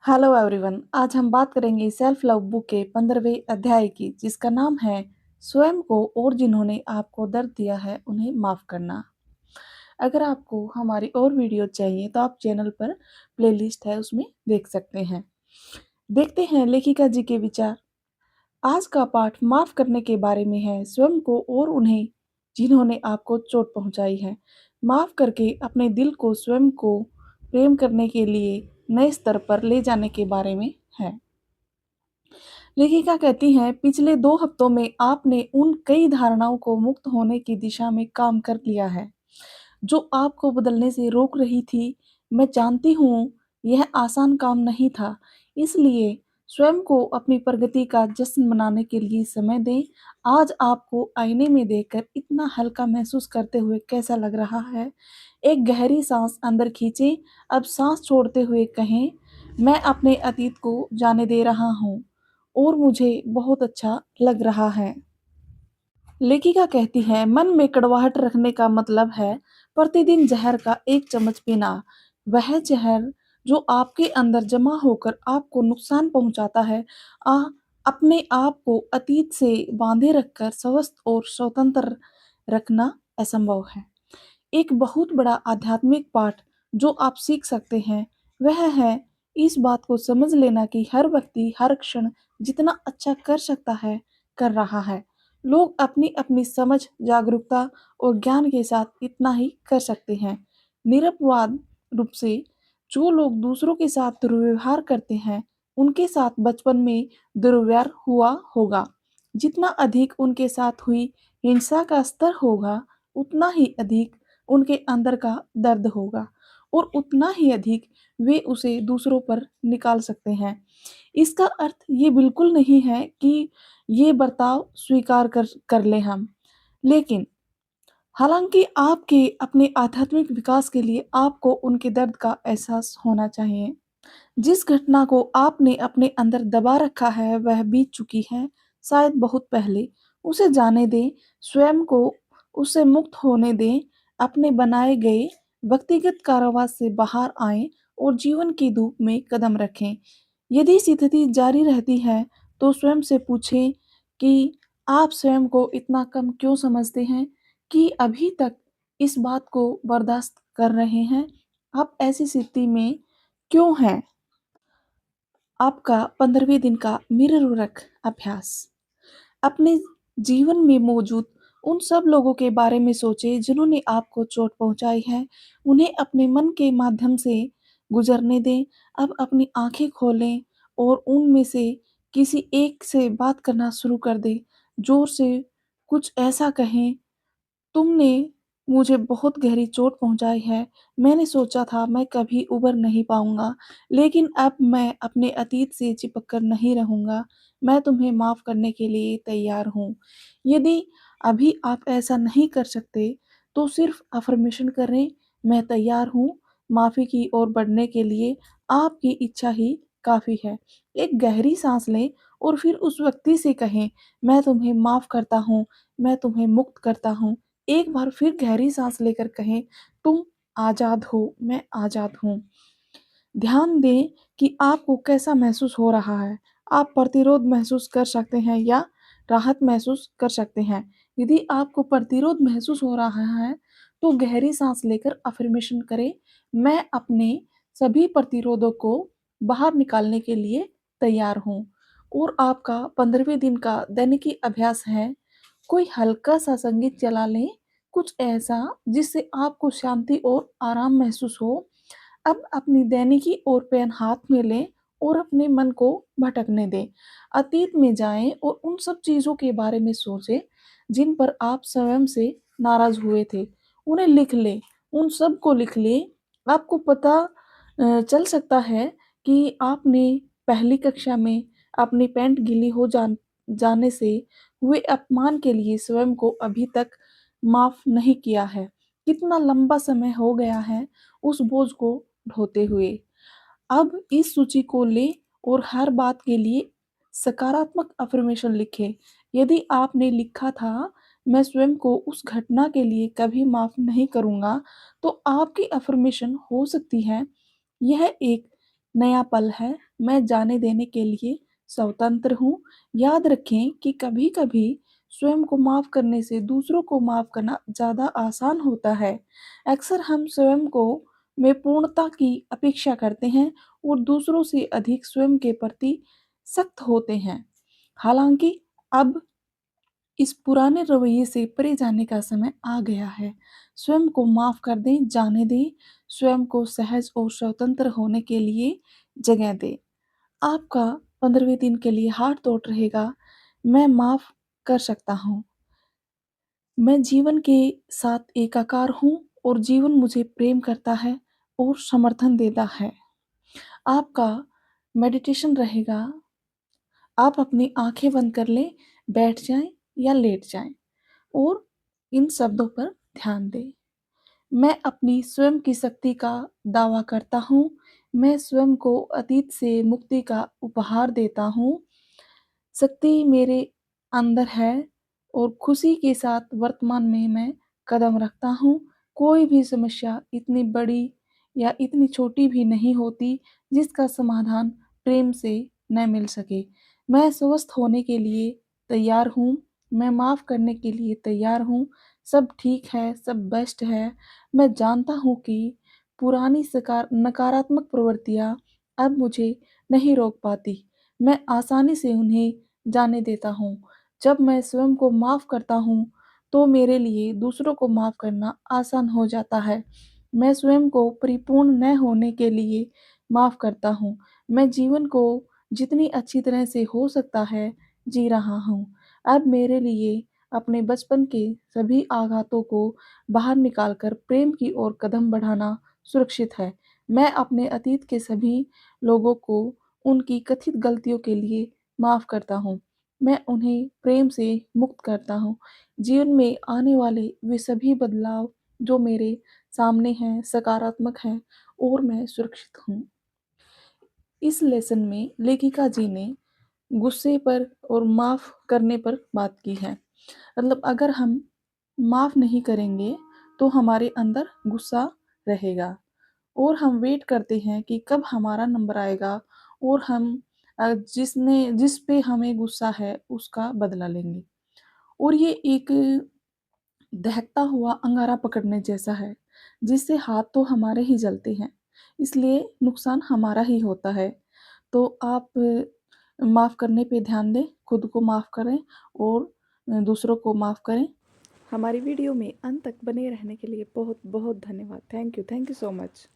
Hello everyone. आज हम बात करेंगे सेल्फ लव बुक के 15वें अध्याय की, जिसका नाम है स्वयं को और जिन्होंने आपको दर्द दिया है उन्हें माफ करना। अगर आपको हमारी और वीडियो चाहिए तो आप चैनल पर प्लेलिस्ट है, उसमें देख सकते हैं। देखते हैं लेखिका जी के विचार। आज का पाठ माफ करने के बारे में है, स्वयं को और उन्हें जिन्होंने आपको चोट पहुंचाई है। माफ करके अपने दिल को स्वयं को प्रेम करने के लिए नए स्तर पर ले जाने के बारे में है। लेखिका कहती हैं, पिछले 2 हफ्तों में आपने उन कई धारणाओं को मुक्त होने की दिशा में काम कर लिया है जो आपको बदलने से रोक रही थी। मैं जानती हूँ यह आसान काम नहीं था, इसलिए स्वयं को अपनी प्रगति का जश्न मनाने के लिए समय दें। आज आपको आईने में देखकर इतना हल्का महसूस करते हुए कैसा लग रहा है? एक गहरी सांस अंदर खींचें। अब सांस छोड़ते हुए कहें, मैं अपने अतीत को जाने दे रहा हूँ और मुझे बहुत अच्छा लग रहा है। लेखिका कहती है, मन में कड़वाहट रखने का मतलब है प्रतिदिन जहर का एक चम्मच पीना। वह जहर जो आपके अंदर जमा होकर आपको नुकसान पहुंचाता है। आ, अपने आप को अतीत से बांधे रखकर स्वस्थ और स्वतंत्र रखना असंभव है। एक बहुत बड़ा आध्यात्मिक पाठ जो आप सीख सकते हैं वह है इस बात को समझ लेना कि हर व्यक्ति हर क्षण जितना अच्छा कर सकता है कर रहा है। लोग अपनी अपनी समझ, जागरूकता और ज्ञान के साथ इतना ही कर सकते हैं। निरपवाद रूप से जो लोग दूसरों के साथ दुर्व्यवहार करते हैं उनके साथ बचपन में दुर्व्यवहार हुआ होगा। जितना अधिक उनके साथ हुई हिंसा का स्तर होगा उतना ही अधिक उनके अंदर का दर्द होगा और उतना ही अधिक वे उसे दूसरों पर निकाल सकते हैं। इसका अर्थ ये बिल्कुल नहीं है कि ये बर्ताव स्वीकार कर लें हम, लेकिन हालांकि आपके अपने आध्यात्मिक विकास के लिए आपको उनके दर्द का एहसास होना चाहिए। जिस घटना को आपने अपने अंदर दबा रखा है वह बीत चुकी है, शायद बहुत पहले। उसे जाने दें, स्वयं को उससे मुक्त होने दें, अपने बनाए गए व्यक्तिगत कारावास से बाहर आएं और जीवन की धूप में कदम रखें। यदि स्थिति जारी रहती है तो स्वयं से पूछें कि आप स्वयं को इतना कम क्यों समझते हैं कि अभी तक इस बात को बर्दाश्त कर रहे हैं? आप ऐसी स्थिति में क्यों हैं? आपका 15वें दिन का मिरर वर्क अभ्यास। अपने जीवन में मौजूद उन सब लोगों के बारे में सोचें जिन्होंने आपको चोट पहुंचाई है। उन्हें अपने मन के माध्यम से गुजरने दें। अब अपनी आंखें खोलें और उनमें से किसी एक से बात करना शुरू कर दें। जोर से कुछ ऐसा कहें, तुमने मुझे बहुत गहरी चोट पहुँचाई है। मैंने सोचा था मैं कभी उबर नहीं पाऊँगा, लेकिन अब मैं अपने अतीत से चिपक कर नहीं रहूँगा। मैं तुम्हें माफ़ करने के लिए तैयार हूँ। यदि अभी आप ऐसा नहीं कर सकते, तो सिर्फ़ अफ़र्मेशन करें, मैं तैयार हूँ। माफ़ी की ओर बढ़ने के लिए आपकी इच्छा ही काफ़ी है। एक गहरी साँस लें और फिर उस व्यक्ति से कहें, मैं तुम्हें माफ़ करता हूँ, मैं तुम्हें मुक्त करता हूँ। एक बार फिर गहरी सांस लेकर कहें, तुम आज़ाद हो, मैं आज़ाद हूँ। ध्यान दें कि आपको कैसा महसूस हो रहा है। आप प्रतिरोध महसूस कर सकते हैं या राहत महसूस कर सकते हैं। यदि आपको प्रतिरोध महसूस हो रहा है, तो गहरी सांस लेकर अफ़र्मेशन करें, मैं अपने सभी प्रतिरोधों को बाहर निकालने के लिए तैयार हूँ। और आपका 15वें दिन का दैनिकी अभ्यास है, कोई हल्का-सा संगीत चला लें, कुछ ऐसा जिससे आपको शांति और आराम महसूस हो। अब अपनी दैनिकी और पेन हाथ में लें और अपने मन को भटकने दें। अतीत में जाएँ और उन सब चीज़ों के बारे में सोचें, जिन पर आप स्वयं से नाराज़ हुए थे। उन्हें लिख लें, उन सब को लिख लें। आपको पता चल सकता है कि आपने पहली कक्षा में अपनी पैंट गीली हो जाने से हुए अपमान के लिए स्वयं को अभी तक माफ़ नहीं किया है। कितना लंबा समय हो गया है उस बोझ को ढोते हुए। अब इस सूची को लें और हर बात के लिए सकारात्मक अफ़र्मेशन लिखें। यदि आपने लिखा था, मैं स्वयं को उस घटना के लिए कभी माफ़ नहीं करूँगा, तो आपकी अफ़र्मेशन हो सकती है, यह एक नया पल है, मैं जाने देने के लिए स्वतंत्र हूँ। याद रखें कि कभी-कभी स्वयं को माफ़ करने से दूसरों को माफ़ करना ज़्यादा आसान होता है। अक्सर हम स्वयं को में पूर्णता की अपेक्षा करते हैं और दूसरों से अधिक स्वयं के प्रति सख्त होते हैं। हालाँकि अब इस पुराने रवैये से परे जाने का समय आ गया है। स्वयं को माफ़ कर दें, जाने दें, स्वयं को सहज और स्वतंत्र होने के लिए जगह दें। आपका 15वें दिन के लिए हार्ट थॉट रहेगा, मैं माफ़ कर सकता हूँ। मैं जीवन के साथ एकाकार हूँ और जीवन मुझे प्रेम करता है और समर्थन देता है। आपका मेडिटेशन रहेगा, आप अपनी आँखें बंद कर लें, बैठ जाएँ या लेट जाएँ और इन शब्दों पर ध्यान दें। मैं अपनी स्वयं की शक्ति का दावा करता हूँ। मैं स्वयं को अतीत से मुक्ति का उपहार देता हूँ। शक्ति मेरे अंदर है और खुशी के साथ वर्तमान में मैं कदम रखता हूँ। कोई भी समस्या इतनी बड़ी या इतनी छोटी भी नहीं होती जिसका समाधान प्रेम से न मिल सके। मैं स्वस्थ होने के लिए तैयार हूँ। मैं माफ़ करने के लिए तैयार हूँ। सब ठीक है, सब बेस्ट है। मैं जानता हूँ कि पुरानी सकार नकारात्मक प्रवृत्तियाँ अब मुझे नहीं रोक पाती। मैं आसानी से उन्हें जाने देता हूँ। जब मैं स्वयं को माफ़ करता हूँ, तो मेरे लिए दूसरों को माफ़ करना आसान हो जाता है। मैं स्वयं को परिपूर्ण न होने के लिए माफ़ करता हूँ। मैं जीवन को जितनी अच्छी तरह से हो सकता है, जी रहा हूँ। अब मेरे लिए अपने बचपन के सभी आघातों को बाहर निकाल कर प्रेम की ओर कदम बढ़ाना सुरक्षित है। मैं अपने अतीत के सभी लोगों को उनकी कथित गलतियों के लिए माफ़ करता हूँ। मैं उन्हें प्रेम से मुक्त करता हूँ। जीवन में आने वाले वे सभी बदलाव जो मेरे सामने हैं, सकारात्मक हैं और मैं सुरक्षित हूँ। इस लेसन में लेखिका जी ने गुस्से पर और माफ़ करने पर बात की है। मतलब अगर हम माफ़ नहीं करेंगे, तो हमारे अंदर गुस्सा रहेगा और हम वेट करते हैं कि कब हमारा नंबर आएगा और हम जिस पे हमें गुस्सा है, उसका बदला लेंगे। और ये एक दहकता हुआ अंगारा पकड़ने जैसा है, जिससे हाथ तो हमारे ही जलते हैं, इसलिए नुकसान हमारा ही होता है। तो आप माफ़ करने पे ध्यान दें, खुद को माफ़ करें और दूसरों को माफ़ करें। हमारी वीडियो में अंत तक बने रहने के लिए बहुत-बहुत धन्यवाद। Thank you so much.